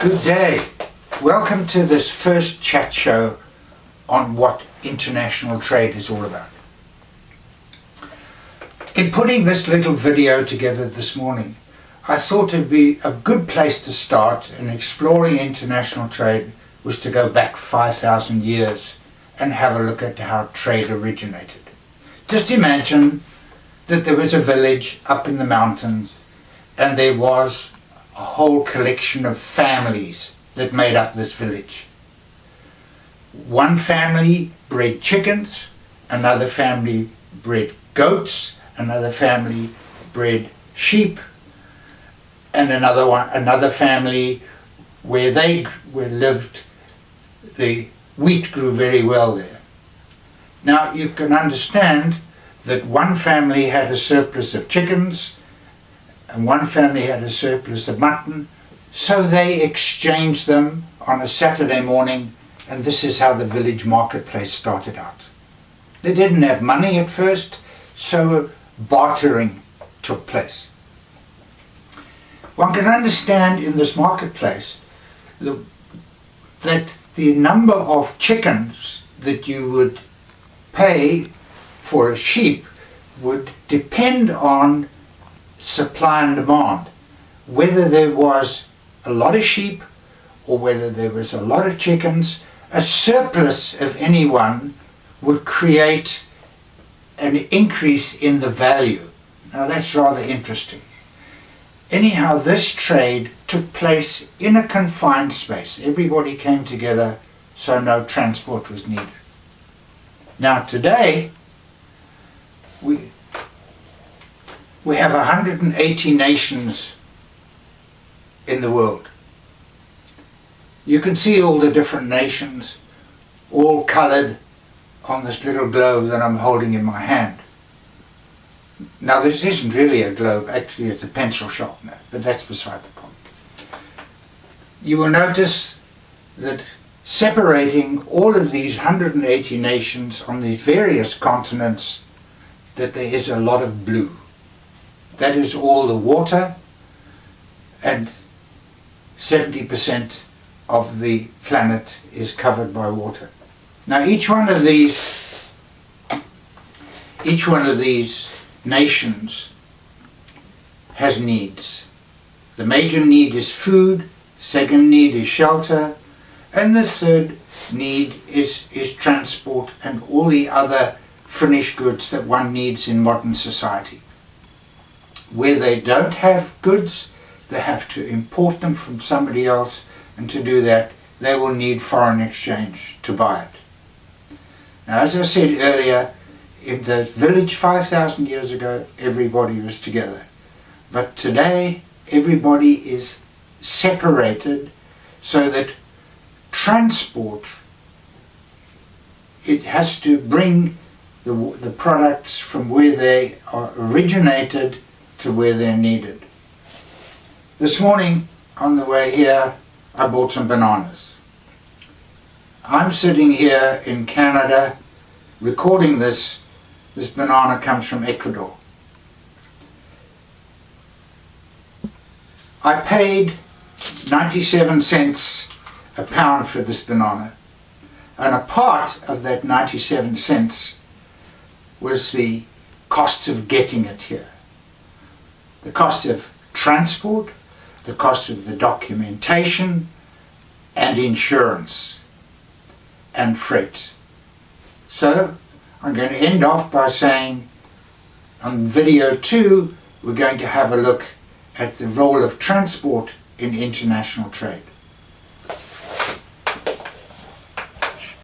Good day. Welcome to this first chat show on what international trade is all about. In putting this little video together this morning, I thought it'd be a good place to start in exploring international trade was to go back 5,000 years and have a look at how trade originated. Just imagine that there was a village up in the mountains and there was a whole collection of families that made up this village. One family bred chickens, another family bred goats, another family bred sheep, and another family where lived, the wheat grew very well there. Now you can understand that one family had a surplus of chickens and one family had a surplus of mutton, so they exchanged them on a Saturday morning, and this is how the village marketplace started out. They didn't have money at first, so bartering took place. One can understand in this marketplace that the number of chickens that you would pay for a sheep would depend on supply and demand. Whether there was a lot of sheep or whether there was a lot of chickens, a surplus of any one would create an increase in the value. Now that's rather interesting. Anyhow, this trade took place in a confined space. Everybody came together, so no transport was needed. Now today, we have 180 nations in the world. You can see all the different nations, all coloured on this little globe that I'm holding in my hand. Now this isn't really a globe, actually it's a pencil sharpener, but that's beside the point. You will notice that separating all of these 180 nations on these various continents, that there is a lot of blue. That is all the water, and 70% of the planet is covered by water. Now each one of these nations has needs. The major need is food, second need is shelter, and the third need is transport and all the other finished goods that one needs in modern society. Where they don't have goods, they have to import them from somebody else, and to do that they will need foreign exchange to buy it. Now, as I said earlier, in the village 5,000 years ago everybody was together, but today everybody is separated, so that transport, it has to bring the products from where they are originated to where they're needed. This morning on the way here I bought some bananas. I'm sitting here in Canada recording this. This banana comes from Ecuador. I paid 97 cents a pound for this banana, and a part of that 97 cents was the costs of getting it here. The cost of transport, the cost of the documentation and insurance and freight. So I'm going to end off by saying on video 2 we're going to have a look at the role of transport in international trade.